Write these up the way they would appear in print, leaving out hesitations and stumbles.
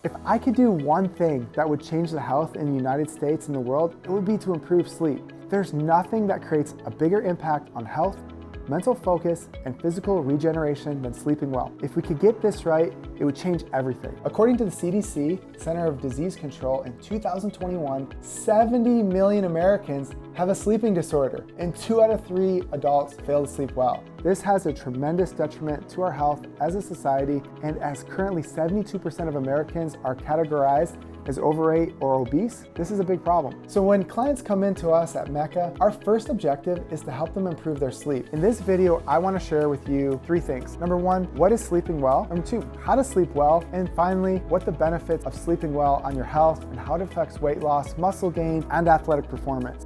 If I could do one thing that would change the health in the United States and the world, it would be to improve sleep. There's nothing that creates a bigger impact on health, mental focus, and physical regeneration than sleeping well. If we could get this right, it would change everything. According to the CDC, Center of Disease Control, in 2021, 70 million Americans have a sleeping disorder, and 2 out of 3 adults fail to sleep well. This has a tremendous detriment to our health as a society, and as currently 72% of Americans are categorized as overweight or obese, this is a big problem. So when clients come into us at MECA, our first objective is to help them improve their sleep. In this video, I want to share with you 3 things. Number 1, what is sleeping well? Number 2, how to sleep well. And finally, what the benefits of sleeping well on your health and how it affects weight loss, muscle gain, and athletic performance.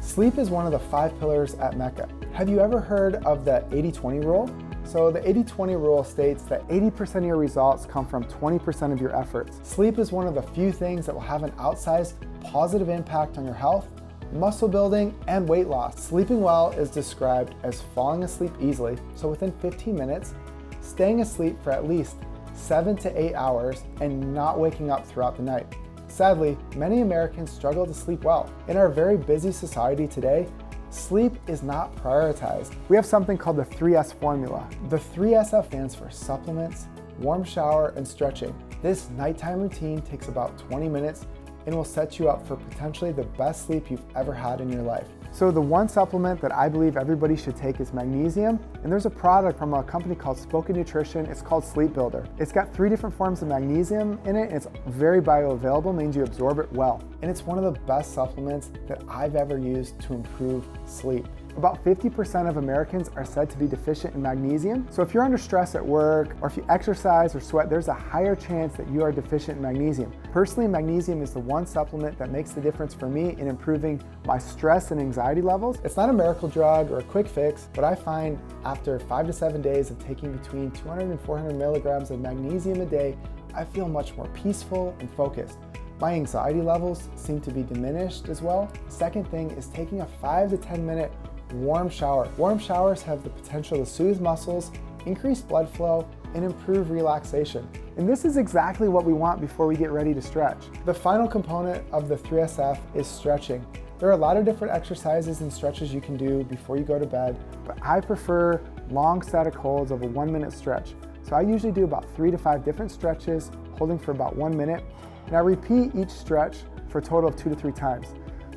Sleep is one of the 5 pillars at MECA. Have you ever heard of the 80-20 rule? So the 80-20 rule states that 80% of your results come from 20% of your efforts. Sleep is one of the few things that will have an outsized positive impact on your health, muscle building, and weight loss. Sleeping well is described as falling asleep easily, so within 15 minutes, staying asleep for at least 7 to 8 hours, and not waking up throughout the night. Sadly, many Americans struggle to sleep well. In our very busy society today, sleep is not prioritized. We have something called the 3S formula. The 3SF stands for supplements, warm shower, and stretching. This nighttime routine takes about 20 minutes and will set you up for potentially the best sleep you've ever had in your life. So the one supplement that I believe everybody should take is magnesium, and there's a product from a company called Spoken Nutrition. It's called Sleep Builder. It's got 3 different forms of magnesium in it, and it's very bioavailable, means you absorb it well. And it's one of the best supplements that I've ever used to improve sleep. About 50% of Americans are said to be deficient in magnesium. So if you're under stress at work, or if you exercise or sweat, there's a higher chance that you are deficient in magnesium. Personally, magnesium is the one supplement that makes the difference for me in improving my stress and anxiety levels. It's not a miracle drug or a quick fix, but I find after 5 to 7 days of taking between 200 and 400 milligrams of magnesium a day, I feel much more peaceful and focused. My anxiety levels seem to be diminished as well. Second thing is taking a 5 to 10 minute warm shower. Warm showers have the potential to soothe muscles, increase blood flow, and improve relaxation. And this is exactly what we want before we get ready to stretch. The final component of the 3SF is stretching. There are a lot of different exercises and stretches you can do before you go to bed, but I prefer long static holds of a 1-minute stretch. So I usually do about 3 to 5 different stretches, holding for about 1 minute, and I repeat each stretch for a total of 2 to 3 times.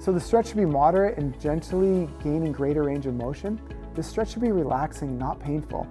So the stretch should be moderate and gently gaining greater range of motion. This stretch should be relaxing, not painful.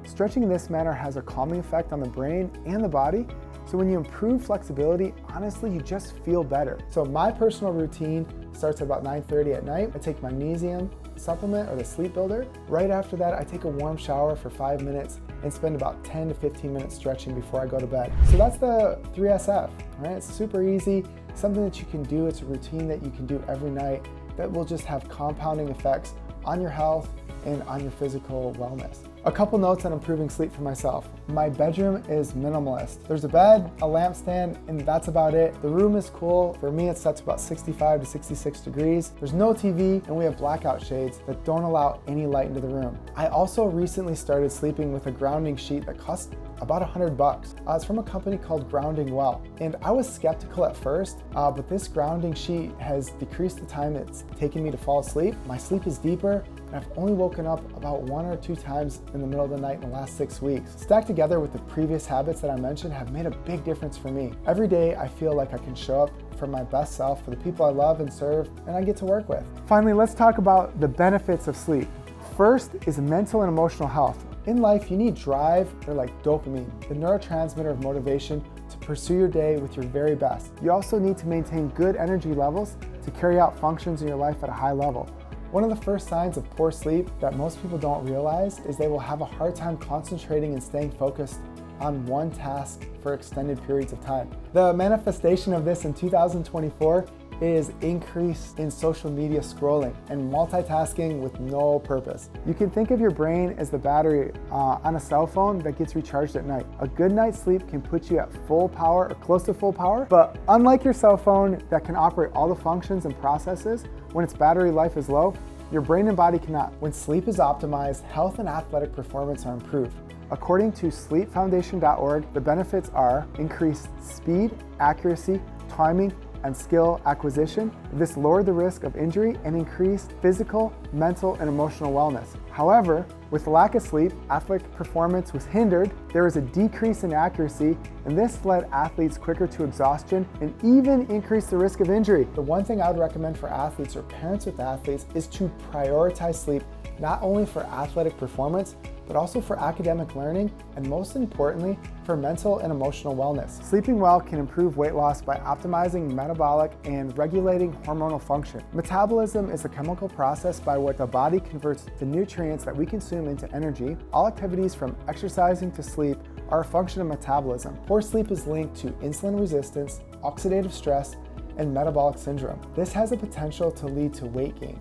Stretching in this manner has a calming effect on the brain and the body. So when you improve flexibility, honestly, you just feel better. So my personal routine starts at about 9:30 at night. I take magnesium supplement or the Sleep Builder. Right after that, I take a warm shower for 5 minutes and spend about 10 to 15 minutes stretching before I go to bed. So that's the 3SF, right? It's super easy, something that you can do. It's a routine that you can do every night that will just have compounding effects on your health and on your physical wellness. A couple notes on improving sleep for myself. My bedroom is minimalist. There's a bed, a lampstand, and that's about it. The room is cool. For me, it's set to about 65 to 66 degrees. There's no TV, and we have blackout shades that don't allow any light into the room. I also recently started sleeping with a grounding sheet that costs about $100. It's from a company called Grounding Well. And I was skeptical at first, but this grounding sheet has decreased the time it's taken me to fall asleep. My sleep is deeper, and I've only woken up about 1 or 2 times in the middle of the night in the last 6 weeks. Stacked together with the previous habits that I mentioned have made a big difference for me. Every day I feel like I can show up for my best self, for the people I love and serve, and I get to work with. Finally, let's talk about the benefits of sleep. First is mental and emotional health. In life, you need drive, or like dopamine, the neurotransmitter of motivation to pursue your day with your very best. You also need to maintain good energy levels to carry out functions in your life at a high level. One of the first signs of poor sleep that most people don't realize is they will have a hard time concentrating and staying focused on one task for extended periods of time. The manifestation of this in 2024 is increase in social media scrolling and multitasking with no purpose. You can think of your brain as the battery on a cell phone that gets recharged at night. A good night's sleep can put you at full power or close to full power, but unlike your cell phone that can operate all the functions and processes when its battery life is low, your brain and body cannot. When sleep is optimized, health and athletic performance are improved. According to sleepfoundation.org, the benefits are increased speed, accuracy, timing, and skill acquisition. This lowered the risk of injury and increased physical, mental, and emotional wellness. However, with lack of sleep, athletic performance was hindered, there was a decrease in accuracy, and this led athletes quicker to exhaustion and even increased the risk of injury. The one thing I would recommend for athletes or parents with athletes is to prioritize sleep, not only for athletic performance, but also for academic learning, and most importantly, for mental and emotional wellness. Sleeping well can improve weight loss by optimizing metabolic and regulating hormonal function. Metabolism is a chemical process by which the body converts the nutrients that we consume into energy. All activities from exercising to sleep are a function of metabolism. Poor sleep is linked to insulin resistance, oxidative stress, and metabolic syndrome. This has the potential to lead to weight gain.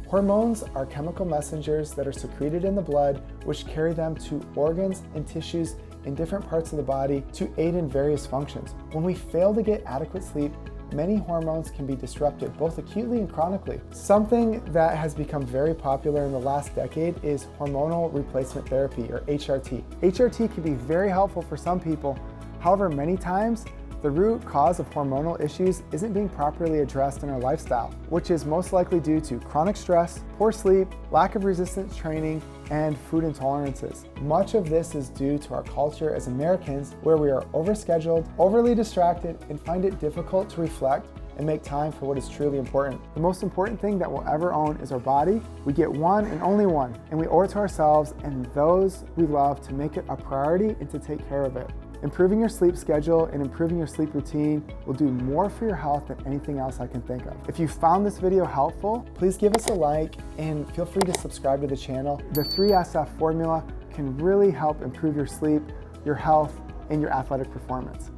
Hormones are chemical messengers that are secreted in the blood, which carry them to organs and tissues in different parts of the body to aid in various functions. When we fail to get adequate sleep, many hormones can be disrupted, both acutely and chronically. Something that has become very popular in the last decade is hormonal replacement therapy, or HRT. HRT can be very helpful for some people. However, many times, the root cause of hormonal issues isn't being properly addressed in our lifestyle, which is most likely due to chronic stress, poor sleep, lack of resistance training, and food intolerances. Much of this is due to our culture as Americans, where we are overscheduled, overly distracted, and find it difficult to reflect and make time for what is truly important. The most important thing that we'll ever own is our body. We get one and only one, and we owe it to ourselves and those we love to make it a priority and to take care of it. Improving your sleep schedule and improving your sleep routine will do more for your health than anything else I can think of. If you found this video helpful, please give us a like and feel free to subscribe to the channel. The 3SF formula can really help improve your sleep, your health, and your athletic performance.